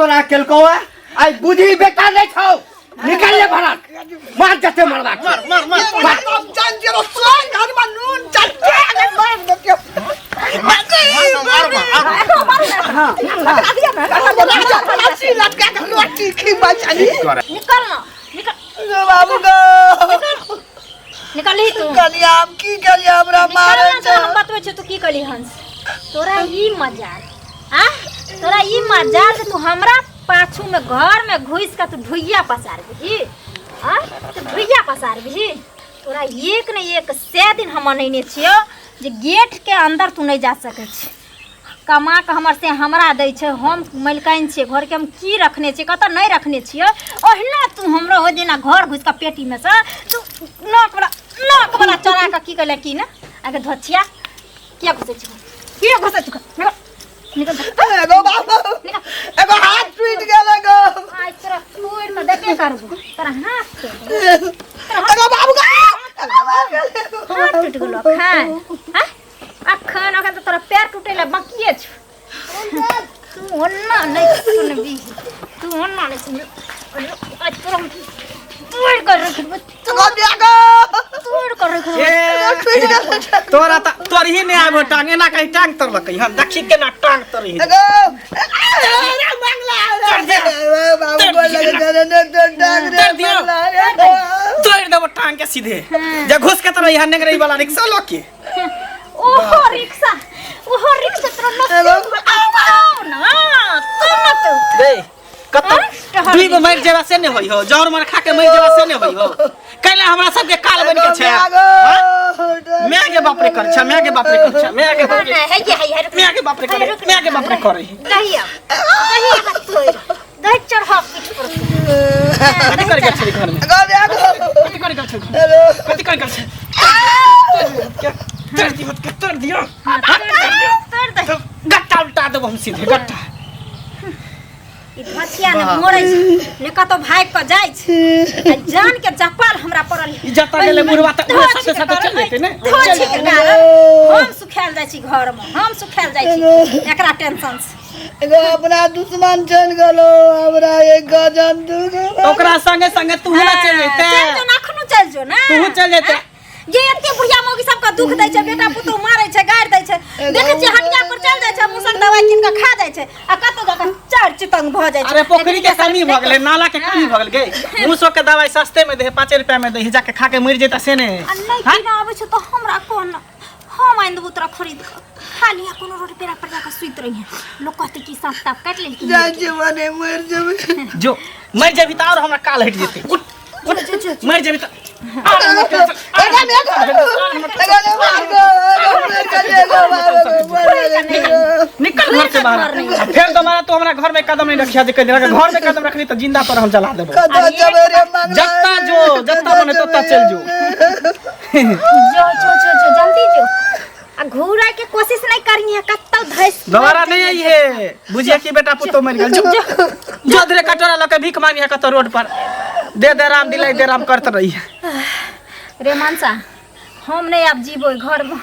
तोरा केलको आई बुद्धि बेटा नहीं छौ निकाल ले भरत मार जते मरवा मार जान जे सोन घर में नून चट्टे अगर मार देतियो लटका के रोटी खी बचानी निकल ना निकल बाबू गो निकली तू कलियाम की कलिया हमरा मारे हम बतबै छ तू की कली हंस तोरा ई मजाल हां तोरा ई मजाल कि तू हमरा पाछू में घर में घुस के तू भुइया पसार भी हां तू भुइया पसार भी तोरा एक न एक से दिन हम नैने छियो जे गेट के अंदर तू नहीं जा सकै छी कमा के हमर से हमरा दै छै हम मलकाइन छियै घर के हम की रखने छियै कत नहीं रखने छियै ओहिना तू हमरो हो दिना घर घुस के पेटी में से तू नाक वाला चोरा के की कहले की ना आगे धोछिया किया घुसे छी किया घुसे छी निकल एगो बाबू एगो हाथ टूट गेल गो आई तोरा टूट में देखे करबो तोरा हाथ एगो बाबू गो हाथ टूट गेलो खान हां अखन अखन तो तोरा पैर टूटेला बाकी छ तू ओन्ना नहीं सुनबी तू ओन्ना नहीं सुन आज तोरा तोड़ कर रख एगो देगो तोड़ कर रख तोरा त तोर ही ने आबो टांग एना कहीं टांग तोड़ लकई हम देखि के ना टांग तोर ही एगो अरे मंगला बाबू बोल लगे डांग रे मंगला तोड़ देबो टांग के सीधे जे घुस के तोरा यहाँ नेगरई वाला रिक्शा लोके ओहो रिक्शा तोरा ना तो दे कत दुई गो मर जेबा से ने होई हो जौर मार खा के मर जेबा से ने होई हो कैला हमरा सब के काल बन के छै मैं के बाप रे कर छ मैं के बाप रे कर छ मैं के बाप रे है मैं के बाप रे कर मैं के बाप रे कर कहिया हाथ तोड़ दे चढ़ा पीठ पर कथि कर के छै घर में एगो देगो कथि कर के छै हेलो कथि कर के छै तोड़ दियो तोड़ दे गट्टा उल्टा देबो हम सीधे गट्टा ई धसिया ने मोरै ने कतो भाग क जाय छै जान के जपाल हमरा पड़ल ई जता गेले बुढ़वा त साथे साथे चल जेते ने चल जेते हम सुखाल जाय छी घर में हम सुखाल जाय छी एकरा टेंशन से एगो अपना दुश्मन चल गेलो हमरा एक गजन दुगो ओकरा संगे संगे तू ना चल जेते चल जो ना खनु चल जो ना तू चल जेते जे एते बुढ़िया मौगी सबका दुख दै छै बेटा पुतो मारै छै गाड़ दै छै देखे छी हटिया पर चल जाय छै मुसन दवाई किन के खा जाय छै आ कतो जका चार चितंग भ जाय छै अरे पोखरी के कमी भ गेलै नाला के कमी भ गेल गे मुसो के दवाई सस्ते में दे 5 रुपया में दे जाके खा के मर जेता से ने नहीं ना आबै छै तो हमरा कोन हम आइन देबो तोरा खरीद के खाली कोनो रोड पेरा पर जाके सुइत रही है लोग कहते की सांप ताप काट लेल की जान जीवने मर जेबे जो मर जेबी त और हमरा काल हट जेते मर जेबी त निकल घर से बाहर फिर दोबारा तो हमरा घर में कदम नहीं रखिया जे घर में कदम रखनी तो जिंदा पर हम जला देबो जत्ता बने तत्ता चल जो जल्दी जो आ घूरा के कोशिश नहीं करनी है कत्तल धैस दोबारा नहीं आई है बुझिए कि बेटा पुतो मर गेल जो धरे कटोरा लके भीख मांगी है कतो रोड पर दे राम दिलाई दे राम करत रही है रे मानसा हम नहीं अब जीबो घर में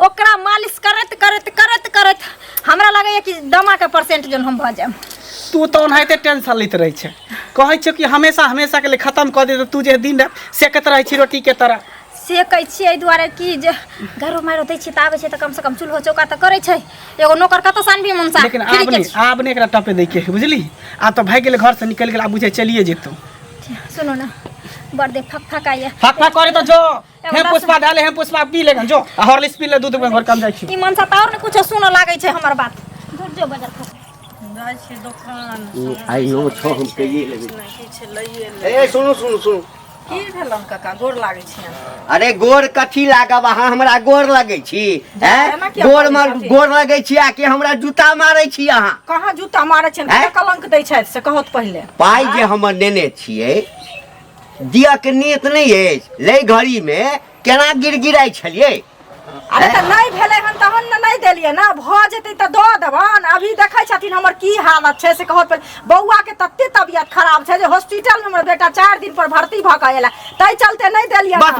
ओकरा मालिश करत हमरा लगे कि दमा के परसेंट जन हम भ जाम तू तो ओनाहिते टेंशन लेत रही छै कहै छै कि हमेशा के लिए खत्म कर दे तू जे दिन सेकत रही छी रोटी के तरह से कहै छियै दुआरे कि जे घरो मारो दै छी त आबै छै त कम से कम चूल्हो चौका त करै छै एगो नौकर कत सानबी मनसा लेकिन आब ने एकरा टपे दै के बुझली आ तो भाग गेल घर से निकल गेल आ बुझे चलिए जेतो सुनो ना बड़ दे फकफकाइए फक करे तो जो हे पुष्पा डाले हे पुष्पा पी लेगन जो हॉर्लिक्स पी ले दूध में घर कम जाई छी ई मनसा त और ने कुछ सुनो लागै छै हमर बात दूर जो बाजार खा जाय छी दुकान आइयो छो हम कहिए लेबे ए सुनु की भेलम काका गोर लागै छी अरे गोर कथी लागब अहाँ हमरा गोर लगै छी हैं गोर लगै छी आ कि हमरा जूता मारै छी अहाँ कहाँ जूता मारै छी कलंक दै छै से कहत पहिले पाई जे हमर नेने छियै दिया के नियत नहीं है ले घड़ी में केना गिरगिराई छलिए अरे त नहीं भेले हन तहन न नहीं देलिए ना भ जेतै त द देबन अभी देखै छथिन हमर की हालत छै से कहत बौआ के तत्ते तबियत खराब छै जे हॉस्पिटल में हमर बेटा 4 दिन पर भर्ती भ गेला तै चलते नहीं देलिए बस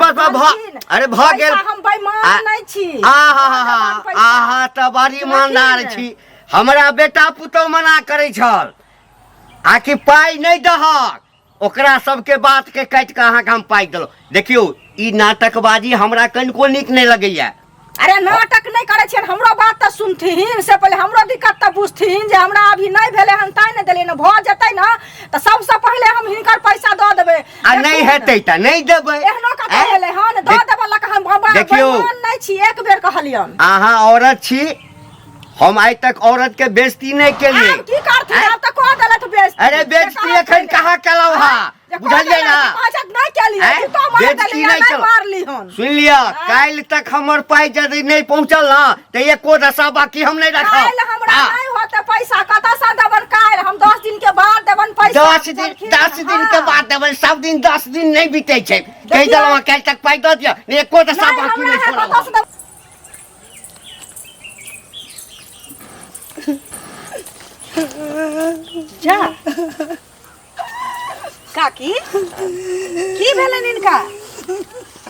अरे भ गेल हम बेईमान नहीं छी आहा त बड़ी ईमानदार छी हमरा बेटा पुतौ मना करै छल आकि पाई नहीं दहक ओकरा सबके बात के काटि के अहाँके हम पाई देलहुँ। देखियौ ई नाटकबाजी हमरा कनिको नीक नहीं लगैया। अरे नाटक नहीं करे छियन, हमरो बात तो सुनथिन, से पहले हमरो दिक्कत तो बुझथिन जे हमरा अभी नहीं भेले हन ताई नहीं देलिए न, भ जतै न त सबसे पहले हम हिनकर पैसा द देबे। आ नहीं हेतै त नहीं देबै। एहनो कत भेले हन द देबे लक हम बाबा नहीं छी, एक बेर कहलियन। अहाँ औरत छी, हम आज तक औरत के बेइज्जती नहीं केलिए। आब की करथिन, आब त कह देलत बेइज्जती। अरे बेइज्जती एखन कहाँ केलौ हा, बुझलियै ना? नहीं केलिए, तू तो मार देली नहीं मारली हन। सुन लिया, काल तक हमर पाई यदि नहीं पहुंचल ना त एको दशा बाकी हम नहीं रखब। काल हमरा नहीं होते पैसा, कत से देबन काल? हम 10 दिन के बाद देबन पैसा। 10 दिन के बाद देबन, सब दिन 10 दिन नहीं बीते छै। कहि देलौ काल तक पाई द दिया, एको दशा बाकी नहीं छोड़ब। जा काकी की भेलन इनका,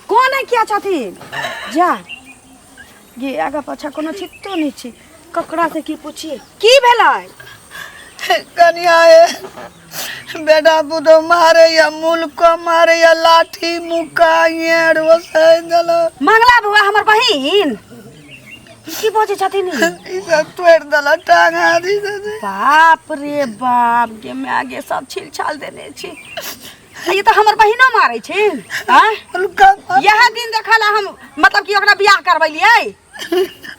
कौन है क्या छथिन? जा ये आगा पाछा कोनो चित्तो नहीं छी, ककरा से की पूछिए की भेलै? कनिया बेटा पुतो मारे या मुल्क मारे या लाठी मुका येड़ वसाई देलो। मंगला बुआ हमर बहिन की बोझे छथिन? ई सब तोड़ देला, टांगा दी दे। बाप रे बाप, के मैं आगे सब छील छाल देने छी। ये तो हमर बहिनो मारे छी। हां यह दिन देखला हम मतलब कि ओकरा बियाह करबैलिए।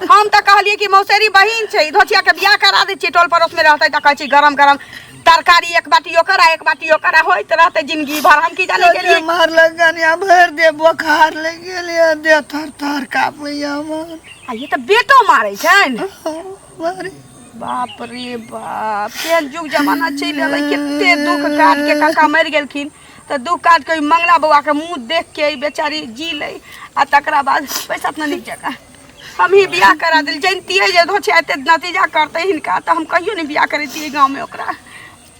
हम त कहलिए कि मौसेरी बहिन छै, धोतिया के बियाह करा दे छी, टोल पड़ोस में रहतै त कहै छी गरम गरम तरकारी एक बाटी ओकरा एक बाटी ओकरा होइत रहतै जिंदगी भर। हम की जाने के लिए मार लगनिया भर दे, बुखार लग गेलिए, दे थर थर कापैया मन। आ ये त बेटो मारे छन। मारे बाप रे बाप, केहन जुग जमाना चलि एलै, कते दुख काट के काका मरि गेलखिन त दुख काट के मंगला बउआ के मुंह देख के बेचारी जी ले, आ तकरा बाद पैसा न नीक जगह हम ही बियाह करा दिल। जानती है जे धोछे एते नतीजा करते हिनका त हम कहियो नहीं बियाह करती गांव में ओकरा।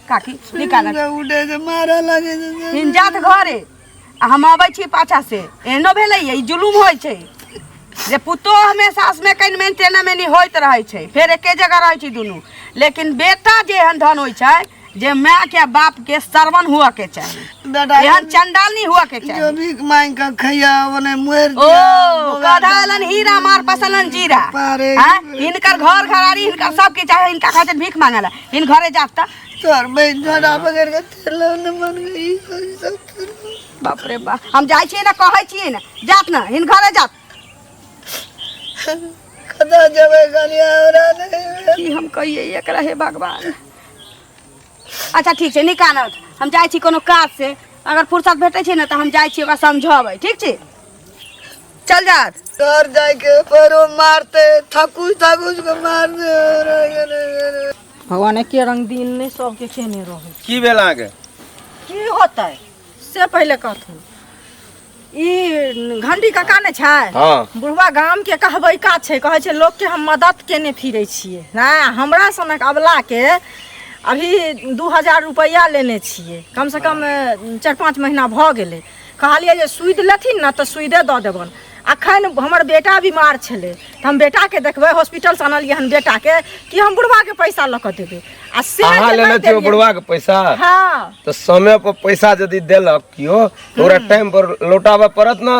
काकी निकाल उड़े जे मारा लगे हिन जात घरे आ हम आबै छी पाछा से। एहनो भेलै ई जुलुम होइ छै जे पुतोह में सास में कहीं मेंटेन में नहीं होइत रहे छै, फिर एके जगह रहे छी दुनू। लेकिन बेटा जे एहन धन होइ छै जे माँ के बाप के सरवन हुआ के चाहिए, एहन चंडाल नहीं हुआ के चाहिए। जो भी मांग का खैया ओने मुएर ओ कधालन हीरा मार पसलन जीरा। हां इनकर घर घरारी इनकर सब के चाहे, इनका खातिर भीख मांगला इन घरे जाता तोर बहन झोड़ा बगैर के तेल न मन गई सब। बाप रे बाप, हम जाय छी ना कहै छी ना जात ना इन घरे जात। कदा जबे गलिया औरा नहीं की हम कहिए एकरा हे भगवान। अच्छा ठीक छै निकालत, हम जाय छी कोनो काज से, अगर फुर्सत भेटै छै ना त हम जाय छी ओकरा समझाबै। ठीक छै चल जात। घर जाय के परो मारते थकुच थकुच के मार दे। भगवान एके रंग दिन ने सबके केने रहै। की भेल अहाँके? की होतै से पहले कहथुन। ई घंटी काका ने छै, हाँ बुढ़वा गाम के कहबैका छै, कहै छै लोग के हम मदद केने फिरै छियै ना। हमरा सनक अबला के अभी 2000 रुपया लेने छियै, कम से कम 4-5 महीना भ गेलै। कहलिए जे सुइद लेथिन ना त सुइदे द देबन। अखन हमर बेटा बीमार छलै त हम बेटा के देखबै, हॉस्पिटल से आनलिए हन बेटा के कि हम बुढ़वा के पैसा ल के देबै। आ से अहाँ लेने छियै बुढ़वा के पैसा? हाँ तो समय पर पैसा यदि देलक कियो तो ओकरा टाइम पर लौटाबे पड़त ना।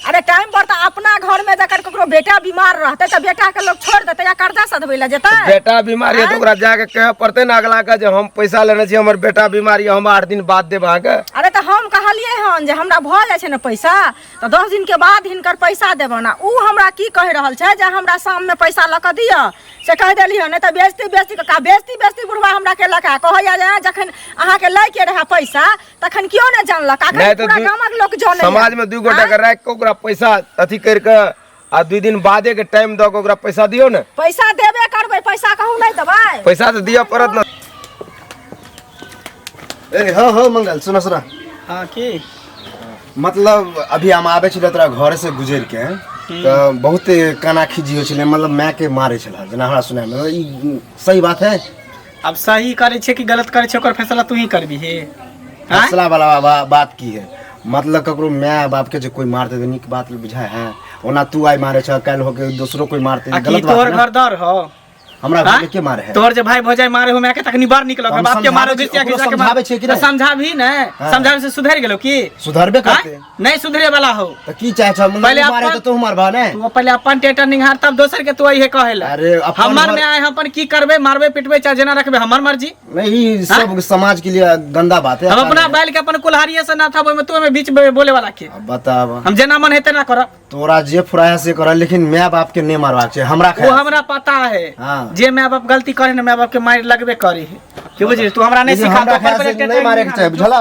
अरे टाइम पर तो अपना घर में जाकर ककरो बेटा बीमार रहते तो बेटा के लोग छोड़ देते या कर्जा सधबै ला जेतै? बेटा बीमार है तो ओकरा जाके कहे पड़ते ना अगला के जे हम पैसा लेने छी, हमर बेटा बीमार है, हम 8 दिन बाद देब अहाँके। अरे तो हम कहलिए हन जे हमरा भ जाय छै ना पैसा तो 10 दिन के बाद हिनकर पैसा देबन। उ हमरा की कह रहल छै जे हमरा शाम में पैसा ल के दिय, से कह देली हन। त बेइज्जती बेइज्जती का बेइज्जती बुढ़वा हमरा के लका कहैया जे जखन अहाँ के लै के रहा पैसा तखन क्यों ने जानलक? अखन पूरा गामक लोग जाने समाज में 2 गोटा के राख के ओकरा पैसा अथी करके आ 2 दिन बादे के टाइम द के ओकरा पैसा दियो ने। पैसा देबे करबै, पैसा कहूं नहीं देबै? पैसा तो दिया पड़त ना। ए हो मंगल सुना सुना। हाँ की मतलब अभी हम आबे छले तोरा घर से गुजर के तो बहुत काना खिजी हो छले, मतलब मैं के मारे छला जना हमरा सुनाय में। ई सही बात है? अब सही करे छे कि गलत करे छे ओकर फैसला तू ही करबी हे। फैसला वाला बात की है, मतलब ककरो माय बाप के जो कोई मारते तो निक बात बुझाए है, ओना तू आई मारे छ, कल होके दूसरो कोई मारते गलत बात है। तोर घर दर हो हमरा हाँ? भाई के मारे है तोहर जे भाई भौजाई मारे हो मैं के तक निबार निकलो हम बाप के मारो समझाबै छी, घिसिया ओकरो घिसिया के समझाबै छी कि नहीं? समझाभी ने हाँ। समझावे से सुधर गेलो की सुधरबे हाँ? करते नहीं सुधरे वाला हो तो की चाहे छ पहले मारे अपन- तो तू मारबा ने तू पहले अपन टेटर निहार तब दोसर के तू इहे कहेला अरे अपन हमर घर- में आए हम अपन की करबे मारबे पिटबे चाहे जेना रखबे हमर मर्जी नहीं सब समाज के लिए गंदा बात है हम अपना बैल के अपन कुल्हारिये से ना था ओमे तू में बीच में बोले वाला के अब बताब हम जेना मन हेते ना करब तोरा जे फुराया से कर लेकिन माय बाप के नहीं मारबाक छै हमरा वो ख्याल से। हमरा पता है हाँ। जे माय बाप गलती करे ना माय बाप के मार लगबे करे है की बुझी तू हमरा नहीं लेकिन सिखा हमरा तो ख्याल से नहीं मारे के चाहे बुझला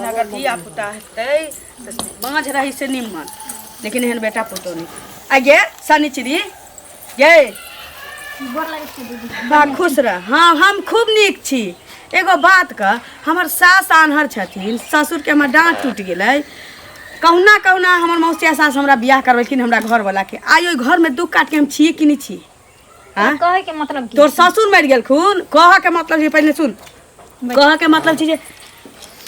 अगर धिया पुता हेतै तऽ बाँझ रही से निमन लेकिन एहन बेटा पुतौ नहीं आ गे सनिचरी गे बा खुश रह हाँ हम खूब नीक छी एगो बात का हमर सास आन्हर छथिन ससुर के हमर डाँट टूट गेलै कहुना कहुना हमर मौसिया सास हमरा बियाह करबेलखिन हमरा घर वाला के आइ ओहि घर में दुख काट के हम छिए कि नहीं छी हाँ कहे के मतलब की तोर ससुर मरि गेलखुन कह के मतलब छै पहले सुन कह के मतलब छै जे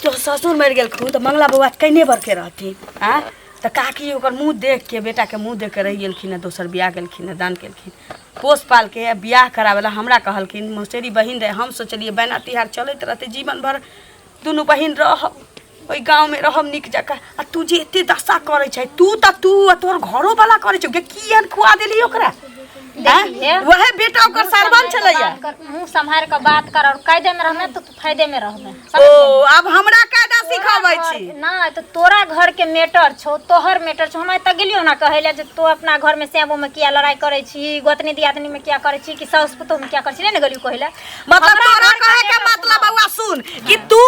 तोर ससुर मरि गेलखुन तऽ मंगला बौआ कने बरके रहथिन आ तऽ काकी ओकर मुँह देख के बेटा के मुँह देख के रहि गेलखिन दोसर बियाह गेलखिन दान केलखिन पोस पाल के बियाह करावेला हमरा कहलखिन मौसेरी बहिन रहे हम सोचलिए बैना तिहार चलैत रहते जीवन भर दुनू बहिन रहब ओहि गाँव में रहब नीक जकाँ आ तू जे एते दशा करे छै तू आ तोहर घरो वाला करे छौ गे कियन खुआ देली ओकरा देखिए वह बेटा ओकर सरबन छलैया मुंह संभाल के बात कर और कायदे में रहना तो तू फायदे में रहबे ओ अब हमरा कायदा सिखाबै छी ना तो तोरा घर के मेटर छो तोहर मेटर छो हम त गेलियो ना कहेला जे तू अपना घर में सेबो में किया लड़ाई करे छी गोतनी दियादनी में क्या करे छी कि सास पुतोह में क्या करे छी ने गेलियो कहेला मतलब तोरा कहे के मतलब बउआ सुन कि तू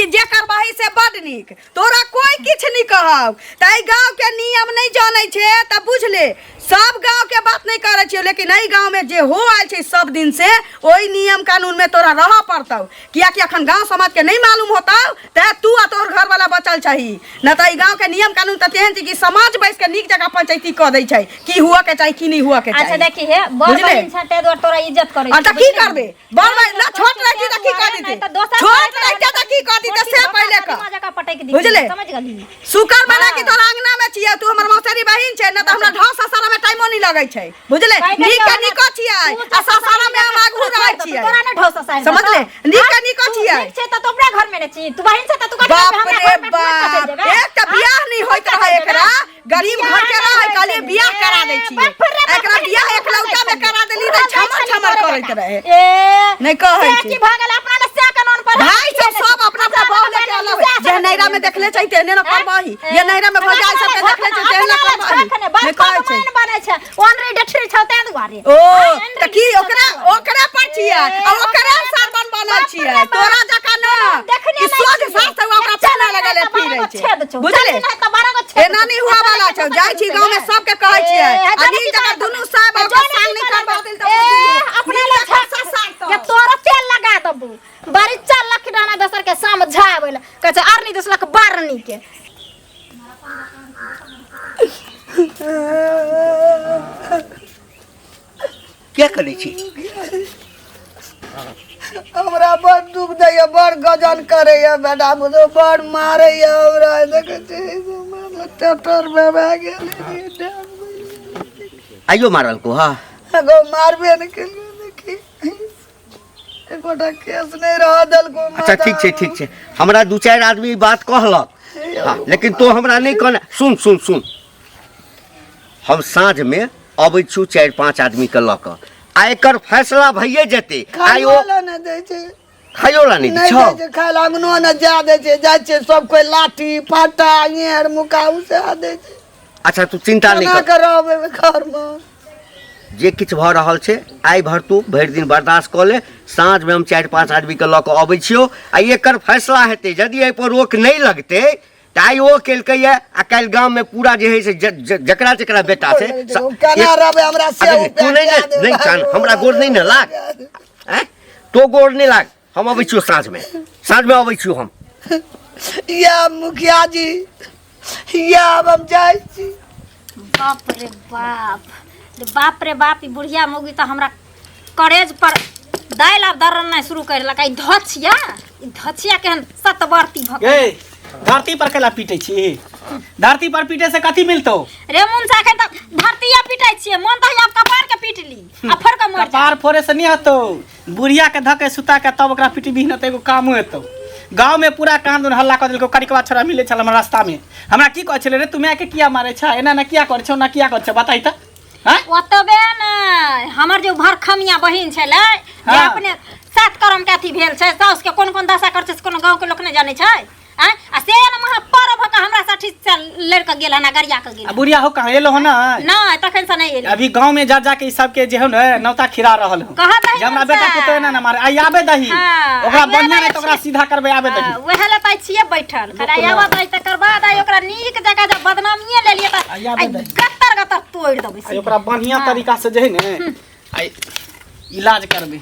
कि जे करबही से बड नीक तोरा कोई किछ नहीं कहब तई गांव के नियम नहीं जानै छे त बुझ ले सब गांव के बात नहीं करे छी लेकिन एहि गांव में जे हो आयल छे सब दिन से ओई नियम कानून में तोरा रह पड़तौ किया कि अखन गांव समाज के नहीं मालूम होतौ त तू आ तोहर घर वाला बचल छही न त ई गांव के नियम कानून त तेहन छै कि समाज बैस के नीक जगह पंचायती क दै छै की हुआ के चाही की नहीं हुआ के चाही अच्छा देखी है बड़ बुझले? बहिन छटे दो तोरा इज्जत करे अच्छा की करबे बड़ भाई ना छोट रहती त की कर देते छोट रहती त की कर देते से पहले का मजा का पटक दी बुझले? समझ गली शुकर बना कि तोरा अंगना में छियै तू हमर मौसेरी बहिन छै न त हमरा ढौ ससारा में टाइमो नहीं लगै छै बुझले नीक के निको छियै आ ससारा में हम आगू रहै छियै तोरा ने ढोसा साइन समझ ले नीक के निको छियै ठीक छै त तू अपना घर में रह छी तू बहिन से त तू कट बाप रे बाप एक त बियाह नहीं होइत रहे एकरा गरीब घर के रहे कहलिए बियाह करा दै छियै एकरा बियाह एकलौता में करा देली त छमर छमर करैत रहे ए नहीं कहै से छी की भागल अपना ने से कानून पर भाई सब अपना अपना बहू लेके अलग जे नैरा में देखले छै तेने न करबही ये नैरा में भजाई सब के देखले छै तेने न करबही नहीं कहै छै बने छै ओनरी डठरी छ ते दुआरे ओ त की ओकरा पर छियै आ ओकरा सरबन बनल छियै तोरा जका न कि सोच साथ से ओकरा चला लगले फिरै छै बुझले एना नहीं हुआ वाला छै जाय छी गांव में सब के कहै छियै अभी जका दुनु साहब ओकर संग नहीं करबा देल त अपने ले के तोरा तेल लगा दबू बारी चाल लख डाना दोसर के समझावेला कहै छै आरनी दोसर के बारनी के क्या करे छी हमरा बड़ दुख दैया बड़ गजन करैया बेटा मुझे बड़ मारैया हमरा देखे छै ट्रैक्टर में भाग गेल आइयो मारल को हाँ एगो मारबे न केलियो देखी एकोटा केस नहीं रह दल को अच्छा ठीक छै हमरा दू चारि आदमी बात कहलक हाँ, लेकिन तो हमरा नहीं कहना सुन सुन सुन हम साँझ में अबै छी 4-5 आदमी के लऽ कऽ आ एकर फैसला भइए जेतै आइ ओ न दै छै खाइयो ला नहीं नहीं छौ दै छै खाय ला अंगनो न जा दै छै जाइ छै सब कोई लाठी फाटा येर मुका उसे दै छै अच्छा तू चिंता नहीं केना कर के रहबै घर में जे किछु भऽ रहल छै आइ भर तू भरि दिन बर्दाश्त कऽ ले साँझ में हम 4-5 आदमी के लऽ कऽ अबै छियौ आ एकर फैसला हेतै यदि एहि पर रोक नहीं लगतै तऽ आइ ओ केलकैया आ काल्हि गाँव में पूरा जे है से जकरा जकरा बेटा छै केना रहबै हमरा से तू नहीं कान हमरा गोर नहीं न लाग हैं तो गोर नहीं लाग हम अबै छियौ साँझ में अबै छियौ हम या मुखिया जी या हम जाइ छी बाप रे बाप ई बुढ़िया मौगी तो हमरा करेज पर दाइल आब दर्रन नहीं शुरू कर लका ई धछिया केहन सतवर्ती भ ए धरती पर केला पीटे छी धरती पर पीटे से कथी मिलतो? रे मुंसा के त धरतीया पिटाई छिए मन त आप कपार के पीट ली आ फर के मर जा। कपार फोड़े से नहीं हतो, बुढ़िया के धके सुता के तब ओकरा पिटी भी न त एगो काम हेतो। गांव में पूरा कांदून हल्ला कर देलको, करिकवा छोरा मिले छल हमरा रास्ता में। हमरा की कहै छले रे तू मैं के किया मारे छ, एना ना किया कर छ ना किया कर छ बताई त। हां ओतबे न हमर जो भरखमिया बहिन छले जे हाँ। अपने सात करम के अथी भेल छै साउस के कोन कोन दशा कर छै कोनो गांव के लोक ने जाने छै। आ से न महा पर भका हमरा 60 से लड़का गेल ना गरिया के गेल। बुढ़िया हो कहां एलो हो ना? नहीं तखन से नहीं एले। अभी गांव में जा जा के ई सब के जे हो न नौता खिरा रहल हो। कहा दही जे हमरा बेटा पुतो ना मारे आई आबे दही। हाँ, ओकरा आबे बढ़िया दही रे त ओकरा सीधा करबे आबे दही। वहे ले ताई छिए बैठल खड़ा आवा दही तकर बाद आई ओकरा नीक जगह जब बदनामीए ले लिए त आबे दही। गत्तर गत्तर तोड़ देबै। आई ओकरा बढ़िया तरीका से जे है ने आई इलाज करबे।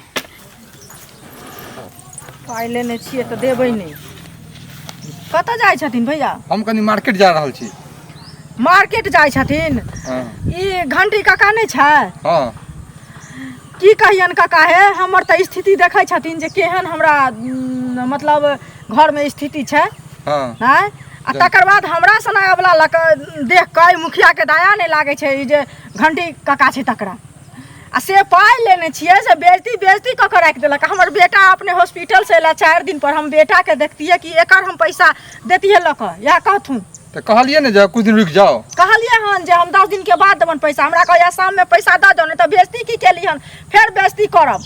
पाइ लेने छिए त देबै नहीं। कतऽ जाइ छथिन भैया? हम कनी मार्केट जा रहल छी। मार्केट जाइ छथिन? हाँ ई घंटी काका नहीं छै? हाँ की कहियन काका है, हमर त स्थिति देखै छथिन जे केहन हमरा मतलब घर में स्थिति छै। हाँ हैं आ तकर बाद हमरा सनावला लक देख के मुखिया के दया नहीं लागे छै ई जे घंटी काका छै तकरा। आ से पाइ लेने छिए से बेइज्जती क के राख देलक। हमर बेटा अपने हॉस्पिटल से एला 4 दिन पर, हम बेटा के देखतिए कि एकर हम पैसा देतिए लक या कहथुन तो कहलिए ने जा कुछ दिन रुक जाओ। कहलिए हन जे हम 10 दिन के बाद देबन पैसा। हमरा कहया शाम में पैसा द दो नहीं तो बेइज्जती की केली हन, फिर बेइज्जती करब।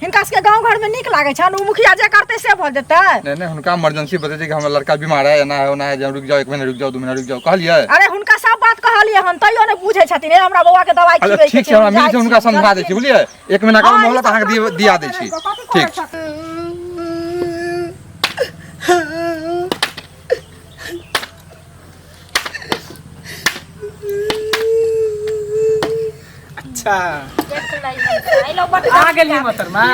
हिनका सबके गांव घर में निक लागे छन, उ मुखिया जे करते से भ जेतै। नहीं हुनका इमरजेंसी बतेते कि हमर लड़का बीमार है ना है ना है, रुक जाओ 1 महीना रुक जाओ 2 महीना रुक जाओ कहलिए। अरे हुनका सब बात कहलिए हन तइयो ने बुझै छथिन। हमरा बौआ के दवाई अच्छा खिबै के ठीक छै, हमरा मिल छै हुनका समझा दै छी बुझलिए। 1 महीना का मोहलत अहाँ के दिया दै छी। ठीक अच्छा आ गेली मोहतरमा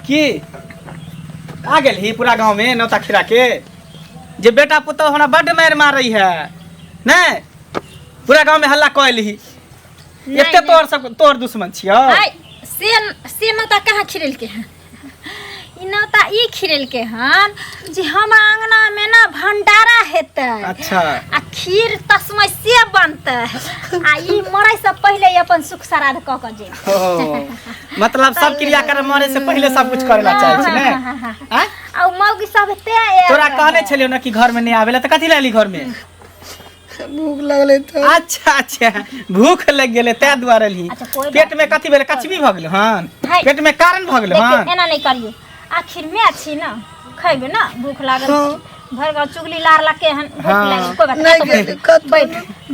की आ गेली पूरा गांव में नौता खिरा के जे बेटा पुतो हमरा बड मार मारई है ने पूरा गांव में हल्ला कइली। एते तोर सब तोर दुश्मन छियो। से नौता कहाँ खिरेल के हैं? ई नौता ई खिरेल के हन जे हमरा आंगना में ना भंडारा हेतै। अच्छा आ खीर तस्मै से बनतै आ ई मरै से पहिले अपन सुख श्राद्ध क के जे। मतलब सब क्रियाक्रम मरे से पहले सब कुछ करेला चाहे छी ने। हां आ मौगी सब ते तोरा कहने छलियो ना कि घर में नहीं आवेला त कथि लाली घर में? भूख लगले तो। अच्छा भूख लग गेले तै दुआरे ली। अच्छा, कोई पेट में कथि भेले कचबी भ गेल हन? है। पेट में कारण भ गेल देखियो हन? एना नहीं करियो। आखिर में अच्छी ना खइबे ना भूख लागल भर गाँव चुगली लार लके हन भूख हाँ। लागल कोई बात नहीं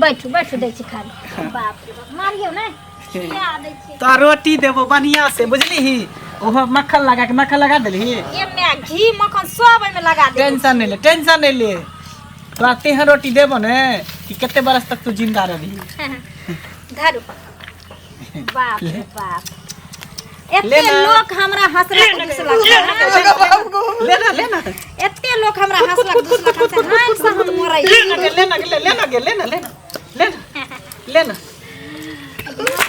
बैठो दै छी खाली। बाप रे बाप मारियो ने क्या दै छी तो रोटी देबो बढ़िया से बुझली। ओहो मक्खन लगा देली। एमे घी मक्खन सब एमे लगा दे। टेंशन नहीं ले तोरा तेहन रोटी देबो ने कि केते बरस तक तू जिंदा रही। धरु बाप रे बाप एते लेना। लोग हमरा हंसलक दुसलक लेना एते लोग हमरा हंसलक दुसलक से हम से हम मरै लेना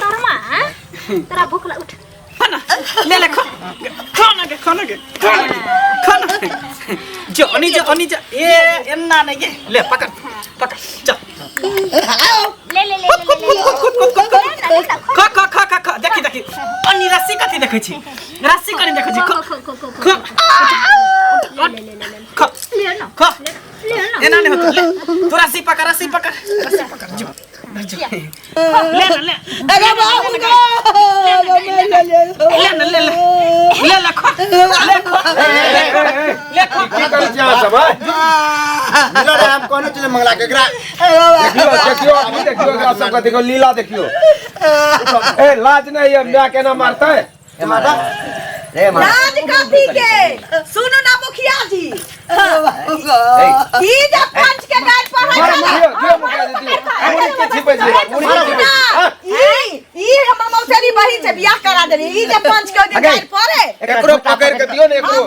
तरमा तेरा भूख लग उठ ले खाना के जो अनि ए एन्ना नहीं ले पकड़ चल ले खा देखी अनि रस्सी कथि देखै छी रस्सी कनि देखै छी खा एना नहीं होत ले तू रस्सी पकड़ जो ले अरे बाबू ले खा की करै छी अहाँ सब? मिलो रे हम कोनो चीज मंगला के एकरा देखियो अभी देखियो एकरा सब का देखो लीला देखियो। ए लाज नहीं है, मैं केना मारता है? ए माता रे माता राज काफी के सुनो ना मुखिया जी ई जे पंच के गाय पर दियो मुखिया जी दियो। मुड़ी के छिपे जी ई हमर मौसेरी बहिन से बियाह करा देली। ई जे पंच के दिन गाय पर एकरो पकड़ के दियो ने एकरो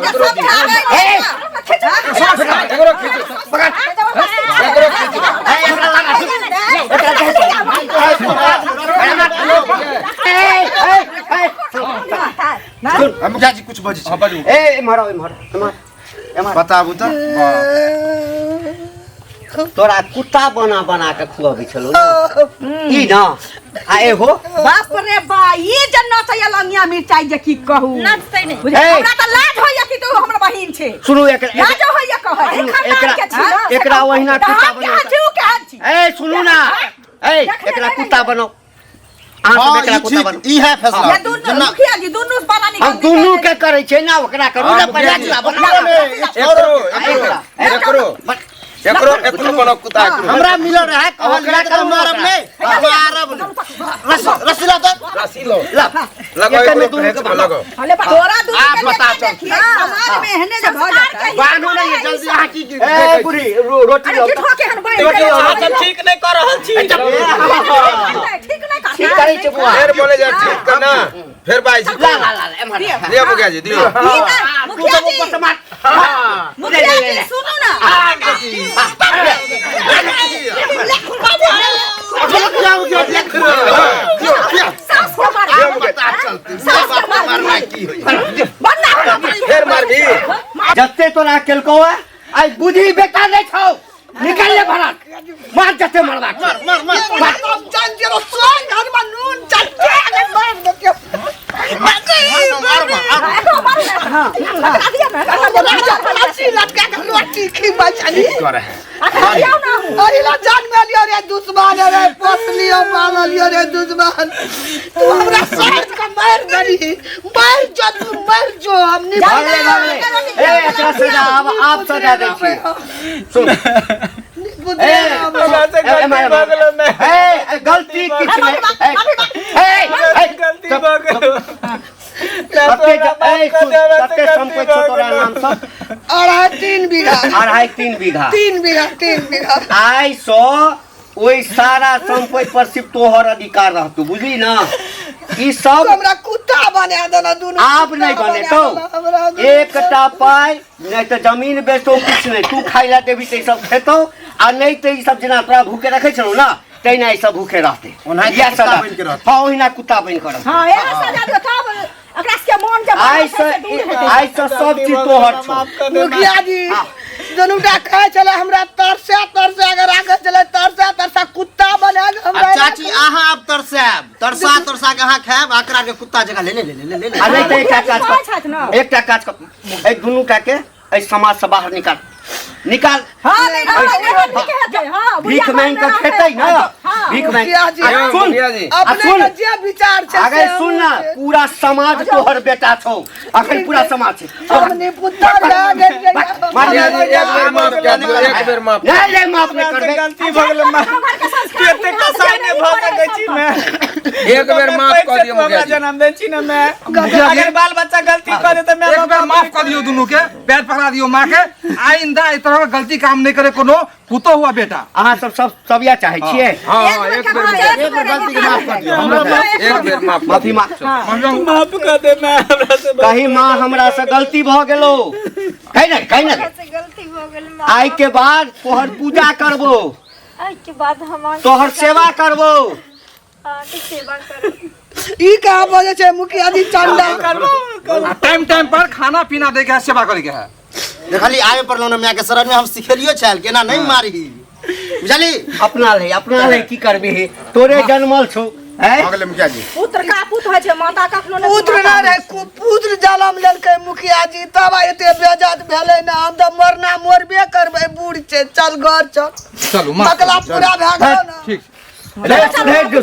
एकरो खींचो पकड़ एकरो खींचो मुखिया जी कुछ बजी ए मारो बताबू तो तोरा कुत्ता बना बना के खुआबै छलो ई ना आ एगो बाप रे बा ई जन्ना से लंगिया मिर्चाई जे की कहू नाचतै नहीं बुझे हमरा त लाज होइया कि तू हमर बहिन छे सुनू एकरा लाज होइया कह एकरा ओहिना कुत्ता बना बनाओ ए सुनू ना ए एकरा कुत्ता बनाओ अहाँ सब एकरा कुत्ता बनाओ ई है फैसला ये दोनों मुखिया जी दोनों बना निकल हम दुनू के करे छै ना ओकरा करू ना पहले एकरो कोनो कुत्ता हमरा मिलल रहे ओकरा करू मारब नहीं मारब रसीला तो रसीलो ला लगो एकरा एकरो दुनू के भेज लगो अरे तोरा दू आप बता चल समाज में हने जे भ जाता बानू नहीं जल्दी आ की ए बुरी रोटी अरे लो किठो के हन बहिन हम ठीक नहीं कर रहल छी ठीक नहीं कर ठीक करे छै बुआ फिर बोले जा ठीक करना फिर भाई जी ला ला ला एमहर दियो मुखिया जी दियो मुखिया जी मुखिया जी सुनो ना फिर मार भी जत्ते तोरा केलको आई बुद्धि बेटा नहीं छौ निकल ले भरत मार जत्ते मारबा आप सजा दै छी सुन गलती किछ गलती भ गेल अढ़ाई तीन बीघा आई सो ओई सारा संपत्ति पर सिर्फ तोहर अधिकार रहतु बुझली ना ई सब हमरा कुत्ता बना देना दोनों आप नहीं बने तो एकटा पाई नहीं तो जमीन बेचो कुछ नहीं तू खाई ला देवी तो सब खेतो आ नहीं तो ई सब जना तोरा भूखे रखे छलो ना तैना ई सब भूखे रहते ओनाही कुत्ता बन के रहते। हां ओहिना कुत्ता बन के रहते हां एना सजा दो तब एकरा के मन के आई से सब चीज तोहर छौ मुखिया जी दोनोंटा खाए चले हमरा तरसे अगर आगे चले तरसा कुत्ता बना हमरा चाची आहा अब तरसा के आहा खाएब आकरा के कुत्ता जगह ले आ नहीं तो एकटा काज कर ए दुनू का के ए समाज से बाहर निकाल हां नहीं हां भीख मांग के खेतै ना भीख मांग सुन अपने जे विचार छे अगर सुन ना पूरा समाज तोहर बेटा छौ अखन पूरा समाज छै अपने पुत्र लागे एक बेर माफ नहीं ले माफ नहीं करबे गलती भ गेल केते कसाई ने भ सकै छी मैं एक बेर माफ कर दियो मुखिया जी जन्म दे छी ना मैं अगर बाल बच्चा गलती करे तो मैं एक बार माफ कर दियो दोनों के पैर पकड़ा दियो मां के आइंदा इस तरह गलती काम नहीं करे कोनो पुतो हुआ बेटा अहाँ सब या चाहे छिए हां एक बेर गलती के माफ कर दियो एक बेर माफ माफी मांग माफ कर दे मैं हमरा से कहीं मां हमरा से गलती भ गेलो कहीं ना गलती हो गेल आई के बाद तोहर पूजा करबो आई के बाद हम तोहर सेवा करबो के सेवा करो ई का बजे छे मुखिया जी चंदा टाइम टाइम पर खाना पीना दे के सेवा करे के है देखली आवे पर लोने मैं के शरण में हम सिखलियो छल केना नहीं मारी बुझली अपना ले की करबे तोरे जन्मल छौ अगले मुखिया जी पुत्र का पुत होय छे माता कखनो ने पुत्र ना रे पुत्र जन्म लेलकै मुखिया जी तब एते बेजात भेलै ना हम त मरना मरबे करबै बूढ़ छे चल घर चल चलो मकला पूरा भ गेल ना ठीक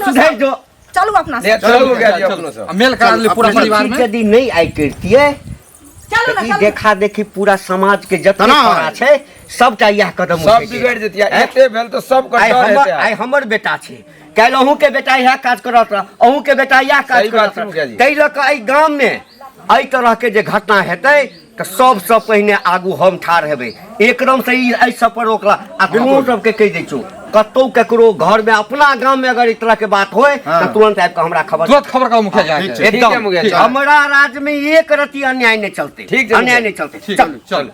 सुधर जो चलू अपना से चलो मुखिया जी अपनो से मेल करा ले पूरा परिवार में यदि नहीं आई करतिए चलो ना ई देखा देखी पूरा समाज के जतना खरा छै सबटा यह कदम सब बिगड़ जतिया एते भेल तो सब कर रहते आई हमर बेटा छै काल अहूँ के बेटा यह काज करत अहूँ के बेटा यह काज सही बात करत छै मुखिया जी। तै लऽ कऽ एहि गाम में एहि तरह के जे घटना हेतै तऽ सबसँ पहिने आगू हम ठाढ़ हेबै एकदम से ई एहि सब पर रोकला आ तू सबके कहि दै छौ कतौ केकरो घर में अपना गांव में अगर इस तरह के बात होय तो तुरंत आबि के हमरा खबर तुरंत खबर का मुखिया जी ठीक है मुखिया जी। एकदम हमरा राज्य में एक रति अन्याय नहीं चलते ठीक है अन्याय नहीं चलते चल चल